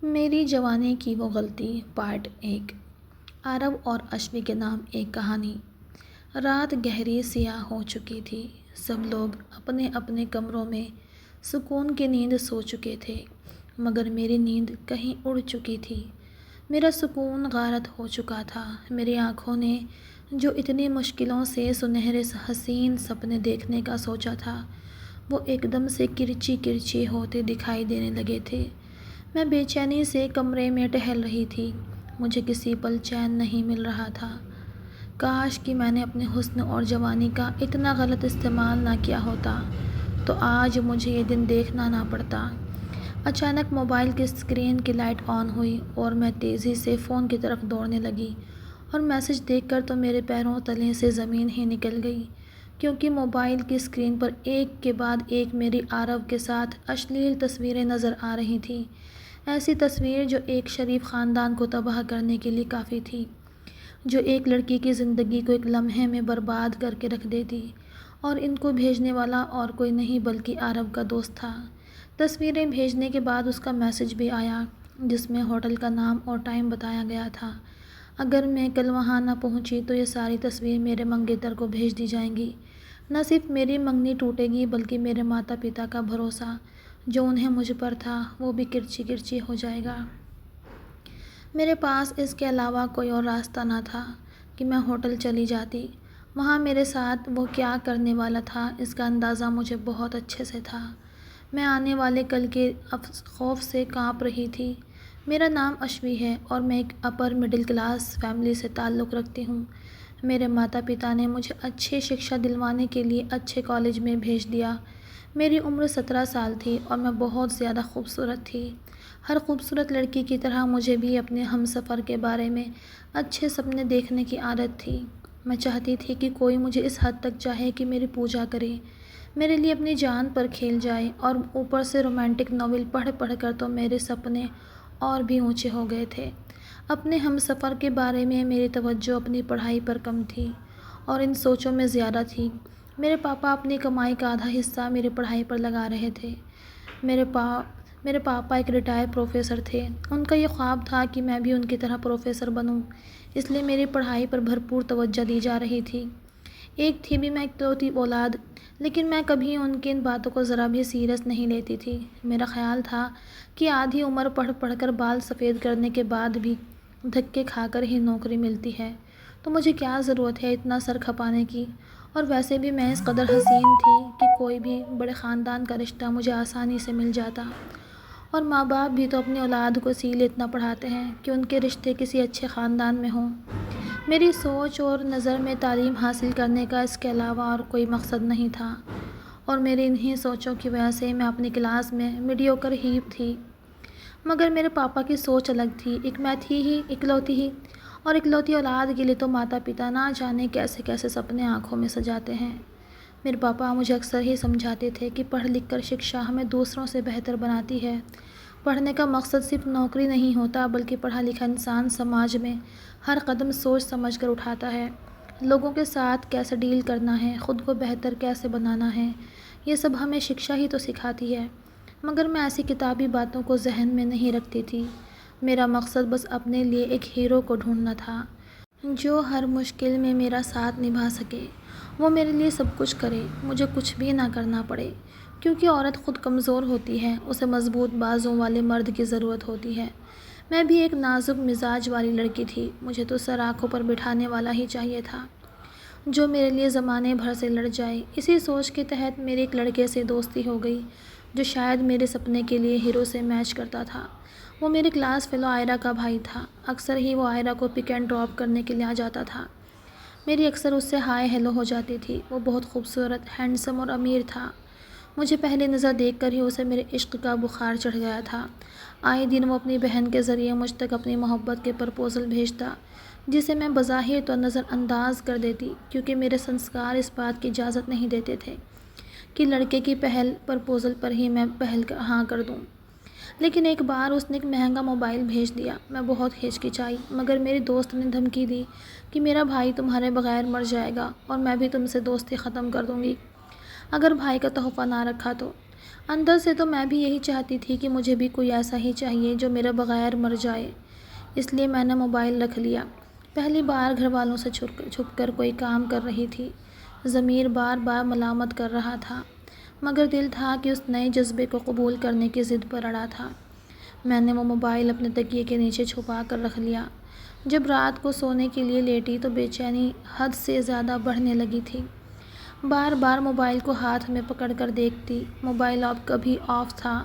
میری جوانی کی وہ غلطی پارٹ 1۔ عرب اور اشوی کے نام ایک کہانی۔ رات گہری سیاہ ہو چکی تھی۔ سب لوگ اپنے اپنے کمروں میں سکون کی نیند سو چکے تھے، مگر میری نیند کہیں اڑ چکی تھی۔ میرا سکون غارت ہو چکا تھا۔ میری آنکھوں نے جو اتنی مشکلوں سے سنہرے حسین سپنے دیکھنے کا سوچا تھا، وہ ایک دم سے کرچی کرچی ہوتے دکھائی دینے لگے تھے۔ میں بے چینی سے کمرے میں ٹہل رہی تھی۔ مجھے کسی پل چین نہیں مل رہا تھا۔ کاش کہ میں نے اپنے حسن اور جوانی کا اتنا غلط استعمال نہ کیا ہوتا، تو آج مجھے یہ دن دیکھنا نہ پڑتا۔ اچانک موبائل کی اسکرین کی لائٹ آن ہوئی اور میں تیزی سے فون کی طرف دوڑنے لگی، اور میسج دیکھ کر تو میرے پیروں تلے سے زمین ہی نکل گئی، کیونکہ موبائل کی اسکرین پر ایک کے بعد ایک میری عرب کے ساتھ اشلیل تصویریں نظر آ رہی تھیں۔ ایسی تصویر جو ایک شریف خاندان کو تباہ کرنے کے لیے کافی تھی، جو ایک لڑکی کی زندگی کو ایک لمحے میں برباد کر کے رکھ دیتی، اور ان کو بھیجنے والا اور کوئی نہیں بلکہ عرب کا دوست تھا۔ تصویریں بھیجنے کے بعد اس کا میسج بھی آیا، جس میں ہوٹل کا نام اور ٹائم بتایا گیا تھا۔ اگر میں کل وہاں نہ پہنچی تو یہ ساری تصویر میرے منگیتر کو بھیج دی جائیں گی۔ نہ صرف میری منگنی ٹوٹے گی بلکہ میرے ماتا پتا کا بھروسہ جو انہیں مجھ پر تھا وہ بھی کرچی کرچی ہو جائے گا۔ میرے پاس اس کے علاوہ کوئی اور راستہ نہ تھا کہ میں ہوٹل چلی جاتی۔ وہاں میرے ساتھ وہ کیا کرنے والا تھا، اس کا اندازہ مجھے بہت اچھے سے تھا۔ میں آنے والے کل کے خوف سے کانپ رہی تھی۔ میرا نام اشوی ہے اور میں ایک اپر مڈل کلاس فیملی سے تعلق رکھتی ہوں۔ میرے ماتا پتا نے مجھے اچھی شکشا دلوانے کے لیے اچھے کالج میں بھیج دیا۔ میری عمر 17 سال تھی اور میں بہت زیادہ خوبصورت تھی۔ ہر خوبصورت لڑکی کی طرح مجھے بھی اپنے ہمسفر کے بارے میں اچھے سپنے دیکھنے کی عادت تھی۔ میں چاہتی تھی کہ کوئی مجھے اس حد تک چاہے کہ میری پوجا کرے، میرے لیے اپنی جان پر کھیل جائے، اور اوپر سے رومانٹک ناول پڑھ پڑھ کر تو میرے سپنے اور بھی اونچے ہو گئے تھے۔ اپنے ہمسفر کے بارے میں میری توجہ اپنی پڑھائی پر کم تھی اور ان سوچوں میں زیادہ تھی۔ میرے پاپا اپنی کمائی کا آدھا حصہ میری پڑھائی پر لگا رہے تھے۔ میرے پاپا ایک ریٹائر پروفیسر تھے۔ ان کا یہ خواب تھا کہ میں بھی ان کی طرح پروفیسر بنوں، اس لیے میری پڑھائی پر بھرپور توجہ دی جا رہی تھی۔ ایک تھی بھی میں اکلوتی اولاد، لیکن میں کبھی ان کی ان باتوں کو ذرا بھی سیریس نہیں لیتی تھی۔ میرا خیال تھا کہ آدھی عمر پڑھ پڑھ کر بال سفید کرنے کے بعد بھی دھکے کھا کر ہی نوکری ملتی ہے، تو مجھے کیا ضرورت ہے اتنا سر کھپانے کی، اور ویسے بھی میں اس قدر حسین تھی کہ کوئی بھی بڑے خاندان کا رشتہ مجھے آسانی سے مل جاتا، اور ماں باپ بھی تو اپنی اولاد کو اسی لیے اتنا پڑھاتے ہیں کہ ان کے رشتے کسی اچھے خاندان میں ہوں۔ میری سوچ اور نظر میں تعلیم حاصل کرنے کا اس کے علاوہ اور کوئی مقصد نہیں تھا، اور میری انہی سوچوں کی وجہ سے میں اپنی کلاس میں میڈیوکر ہی تھی۔ مگر میرے پاپا کی سوچ الگ تھی۔ ایک میں تھی ہی اکلوتی، اور اکلوتی اولاد کے لیے تو ماتا پتا نہ جانے کیسے کیسے سپنے آنکھوں میں سجاتے ہیں۔ میرے پاپا مجھے اکثر ہی سمجھاتے تھے کہ پڑھ لکھ کر شکشا ہمیں دوسروں سے بہتر بناتی ہے۔ پڑھنے کا مقصد صرف نوکری نہیں ہوتا، بلکہ پڑھا لکھا انسان سماج میں ہر قدم سوچ سمجھ کر اٹھاتا ہے۔ لوگوں کے ساتھ کیسے ڈیل کرنا ہے، خود کو بہتر کیسے بنانا ہے، یہ سب ہمیں شکشا ہی تو سکھاتی ہے۔ مگر میں ایسی کتابی باتوں کو ذہن میں نہیں رکھتی تھی۔ میرا مقصد بس اپنے لیے ایک ہیرو کو ڈھونڈنا تھا، جو ہر مشکل میں میرا ساتھ نبھا سکے، وہ میرے لیے سب کچھ کرے، مجھے کچھ بھی نہ کرنا پڑے، کیونکہ عورت خود کمزور ہوتی ہے، اسے مضبوط بازوں والے مرد کی ضرورت ہوتی ہے۔ میں بھی ایک نازک مزاج والی لڑکی تھی، مجھے تو سر آنکھوں پر بٹھانے والا ہی چاہیے تھا، جو میرے لیے زمانے بھر سے لڑ جائے۔ اسی سوچ کے تحت میری ایک لڑکے سے دوستی ہو گئی، جو شاید میرے سپنے کے لیے ہیرو سے میچ کرتا تھا۔ وہ میری کلاس فیلو آئرہ کا بھائی تھا۔ اکثر ہی وہ آئرہ کو پک اینڈ ڈراپ کرنے کے لیے آ جاتا تھا۔ میری اکثر اس سے ہائے ہیلو ہو جاتی تھی۔ وہ بہت خوبصورت، ہینڈسم اور امیر تھا۔ مجھے پہلی نظر دیکھ کر ہی اسے میرے عشق کا بخار چڑھ گیا تھا۔ آئے دن وہ اپنی بہن کے ذریعے مجھ تک اپنی محبت کے پرپوزل بھیجتا، جسے میں بظاہر تو نظر انداز کر دیتی، کیونکہ میرے سنسکار اس بات کی اجازت نہیں دیتے تھے کہ لڑکے کی پہل پرپوزل پر ہی میں ہاں کر دوں۔ لیکن ایک بار اس نے ایک مہنگا موبائل بھیج دیا۔ میں بہت ہچکچائی، مگر میری دوست نے دھمکی دی کہ میرا بھائی تمہارے بغیر مر جائے گا، اور میں بھی تم سے دوستی ختم کر دوں گی اگر بھائی کا تحفہ نہ رکھا تو۔ اندر سے تو میں بھی یہی چاہتی تھی کہ مجھے بھی کوئی ایسا ہی چاہیے جو میرے بغیر مر جائے۔ اس لیے میں نے موبائل رکھ لیا۔ پہلی بار گھر والوں سے چھپ کر کوئی کام کر رہی تھی۔ ضمیر بار بار ملامت کر رہا تھا، مگر دل تھا کہ اس نئے جذبے کو قبول کرنے کی ضد پر اڑا تھا۔ میں نے وہ موبائل اپنے تکیے کے نیچے چھپا کر رکھ لیا۔ جب رات کو سونے کے لیے لیٹی تو بے چینی حد سے زیادہ بڑھنے لگی تھی۔ بار بار موبائل کو ہاتھ میں پکڑ کر دیکھتی۔ موبائل اب کبھی آف تھا۔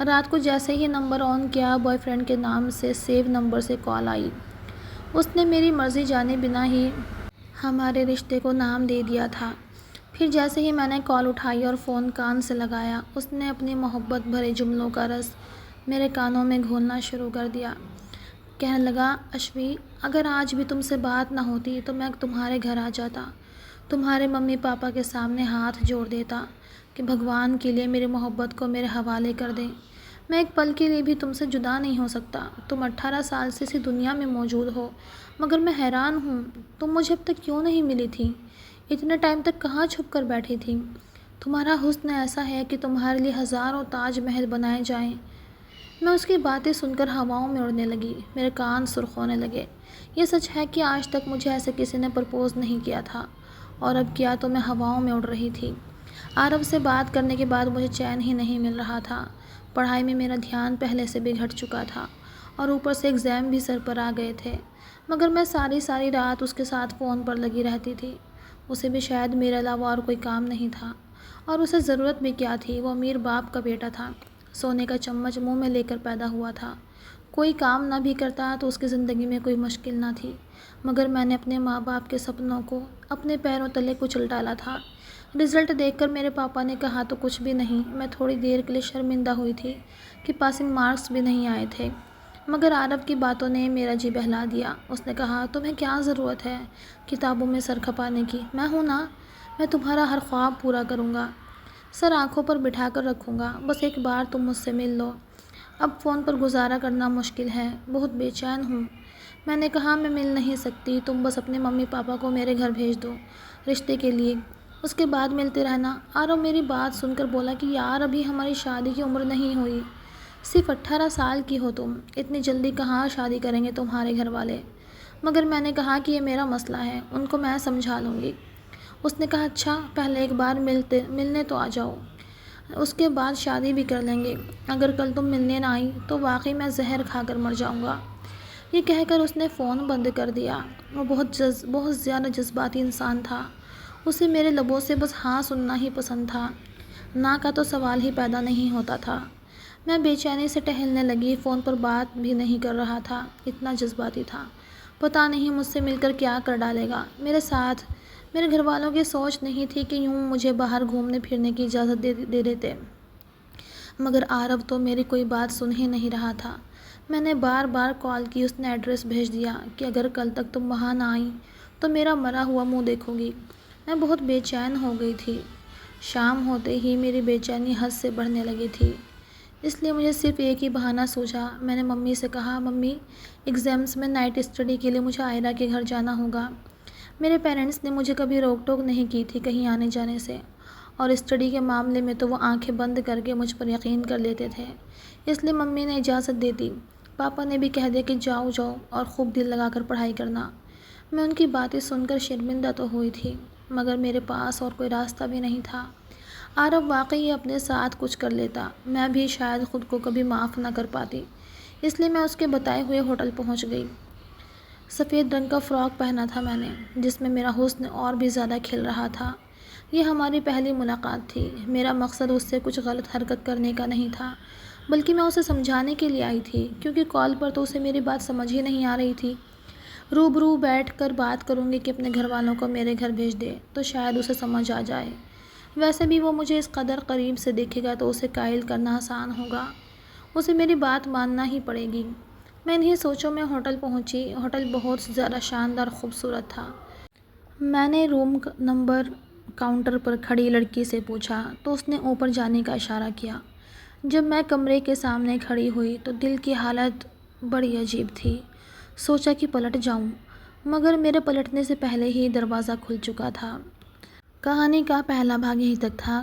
رات کو جیسے ہی نمبر آن کیا، بوائے فرینڈ کے نام سے سیو نمبر سے کال آئی۔ اس نے میری مرضی جانے بنا ہی ہمارے رشتے کو نام دے دیا تھا۔ پھر جیسے ہی میں نے کال اٹھائی اور فون کان سے لگایا، اس نے اپنی محبت بھرے جملوں کا رس میرے کانوں میں گھولنا شروع کر دیا۔ کہنے لگا، اشوی، اگر آج بھی تم سے بات نہ ہوتی تو میں تمہارے گھر آ جاتا، تمہارے ممی پاپا کے سامنے ہاتھ جوڑ دیتا کہ بھگوان کے لیے میری محبت کو میرے حوالے کر دیں۔ میں ایک پل کے لیے بھی تم سے جدا نہیں ہو سکتا۔ تم 18 سال سے اسی دنیا میں موجود ہو، مگر میں حیران ہوں تم مجھے اب تک کیوں نہیں ملی تھی؟ اتنے ٹائم تک کہاں چھپ کر بیٹھی تھی؟ تمہارا حسن ایسا ہے کہ تمہارے لیے ہزاروں تاج محل بنائے جائیں۔ میں اس کی باتیں سن کر ہواؤں میں اڑنے لگی، میرے کان سرخ ہونے لگے۔ یہ سچ ہے کہ آج تک مجھے ایسے کسی نے پرپوز نہیں کیا تھا، اور اب کیا تو میں ہواؤں میں اڑ رہی تھی۔ عارف سے بات کرنے کے بعد مجھے چین ہی نہیں مل رہا تھا۔ پڑھائی میں میرا دھیان پہلے سے بھی گھٹ چکا تھا، اور اوپر سے ایگزام بھی سر پر آ گئے تھے، مگر میں ساری رات اس کے ساتھ فون پر لگی رہتی تھی۔ اسے بھی شاید میرے علاوہ اور کوئی کام نہیں تھا، اور اسے ضرورت بھی کیا تھی؟ وہ امیر باپ کا بیٹا تھا، سونے کا چمچ منہ میں لے کر پیدا ہوا تھا۔ کوئی کام نہ بھی کرتا تو اس کی زندگی میں کوئی مشکل نہ تھی، مگر میں نے اپنے ماں باپ کے سپنوں کو اپنے پیروں تلے کچل ڈالا تھا۔ رزلٹ دیکھ کر میرے پاپا نے کہا تو کچھ بھی نہیں۔ میں تھوڑی دیر کے لیے شرمندہ ہوئی تھی کہ پاسنگ مارکس بھی نہیں آئے تھے، مگر عارف کی باتوں نے میرا جی بہلا دیا۔ اس نے کہا، تمہیں کیا ضرورت ہے کتابوں میں سر کھپانے کی؟ میں ہوں نا، میں تمہارا ہر خواب پورا کروں گا، سر آنکھوں پر بٹھا کر رکھوں گا، بس ایک بار تم مجھ سے مل لو۔ اب فون پر گزارا کرنا مشکل ہے، بہت بے چین ہوں۔ میں نے کہا، میں مل نہیں سکتی، تم بس اپنے ممی پاپا کو میرے گھر بھیج دو رشتے کے لیے، اس کے بعد ملتے رہنا۔ عارف میری بات سن کر بولا کہ یار، ابھی ہماری شادی کی عمر نہیں ہوئی، صرف 18 سال کی ہو تم، اتنی جلدی کہاں شادی کریں گے تمہارے گھر والے؟ مگر میں نے کہا کہ یہ میرا مسئلہ ہے، ان کو میں سمجھا لوں گی۔ اس نے کہا، اچھا، پہلے ایک بار ملنے تو آ جاؤ، اس کے بعد شادی بھی کر لیں گے۔ اگر کل تم ملنے نہ آئی تو واقعی میں زہر کھا کر مر جاؤں گا۔ یہ کہہ کر اس نے فون بند کر دیا۔ وہ بہت زیادہ جذباتی انسان تھا، اسے میرے لبوں سے بس ہاں سننا ہی پسند تھا، نہ کا تو سوال ہی پیدا نہیں ہوتا تھا۔ میں بے چینی سے ٹہلنے لگی، فون پر بات بھی نہیں کر رہا تھا، اتنا جذباتی تھا۔ پتہ نہیں مجھ سے مل کر کیا کر ڈالے گا میرے ساتھ۔ میرے گھر والوں کی سوچ نہیں تھی کہ یوں مجھے باہر گھومنے پھرنے کی اجازت دے دیتے، مگر عارف تو میری کوئی بات سن ہی نہیں رہا تھا۔ میں نے بار بار کال کی، اس نے ایڈریس بھیج دیا کہ اگر کل تک تم وہاں نہ آئی تو میرا مرا ہوا منہ دیکھوں گی۔ میں بہت بے چین ہو گئی تھی۔ شام ہوتے ہی میری بے چینی حد سے بڑھنے لگی تھی، اس لیے مجھے صرف ایک ہی بہانہ سوچا۔ میں نے ممی سے کہا، ممی، ایگزامس میں نائٹ اسٹڈی کے لیے مجھے عائرہ کے گھر جانا ہوگا۔ میرے پیرنٹس نے مجھے کبھی روک ٹوک نہیں کی تھی کہیں آنے جانے سے، اور اسٹڈی کے معاملے میں تو وہ آنکھیں بند کر کے مجھ پر یقین کر لیتے تھے، اس لیے ممی نے اجازت دے دی۔ پاپا نے بھی کہہ دیا کہ جاؤ اور خوب دل لگا کر پڑھائی کرنا۔ میں ان کی باتیں سن کر شرمندہ تو ہوئی تھی، مگر میرے پاس اور کوئی راستہ بھی نہیں تھا۔ عارف واقعی اپنے ساتھ کچھ کر لیتا، میں بھی شاید خود کو کبھی معاف نہ کر پاتی، اس لیے میں اس کے بتائے ہوئے ہوٹل پہنچ گئی۔ سفید رنگ کا فراک پہنا تھا میں نے، جس میں میرا حسن اور بھی زیادہ کھل رہا تھا۔ یہ ہماری پہلی ملاقات تھی۔ میرا مقصد اس سے کچھ غلط حرکت کرنے کا نہیں تھا، بلکہ میں اسے سمجھانے کے لیے آئی تھی، کیونکہ کال پر تو اسے میری بات سمجھ ہی نہیں آ رہی تھی۔ روبرو بیٹھ کر بات کروں گی کہ اپنے گھر والوں کو میرے گھر بھیج دے تو شاید اسے سمجھ آ جائے۔ ویسے بھی وہ مجھے اس قدر قریب سے دیکھے گا تو اسے قائل کرنا آسان ہوگا، اسے میری بات ماننا ہی پڑے گی۔ میں انہی سوچوں میں ہوٹل پہنچی۔ ہوٹل بہت زیادہ شاندار خوبصورت تھا۔ میں نے روم نمبر کاؤنٹر پر کھڑی لڑکی سے پوچھا تو اس نے اوپر جانے کا اشارہ کیا۔ جب میں کمرے کے سامنے کھڑی ہوئی تو دل کی حالت بڑی عجیب تھی۔ سوچا کہ پلٹ جاؤں، مگر میرے پلٹنے سے پہلے ہی دروازہ کھل چکا تھا۔ کہانی کا پہلا بھاگ یہیں تک تھا۔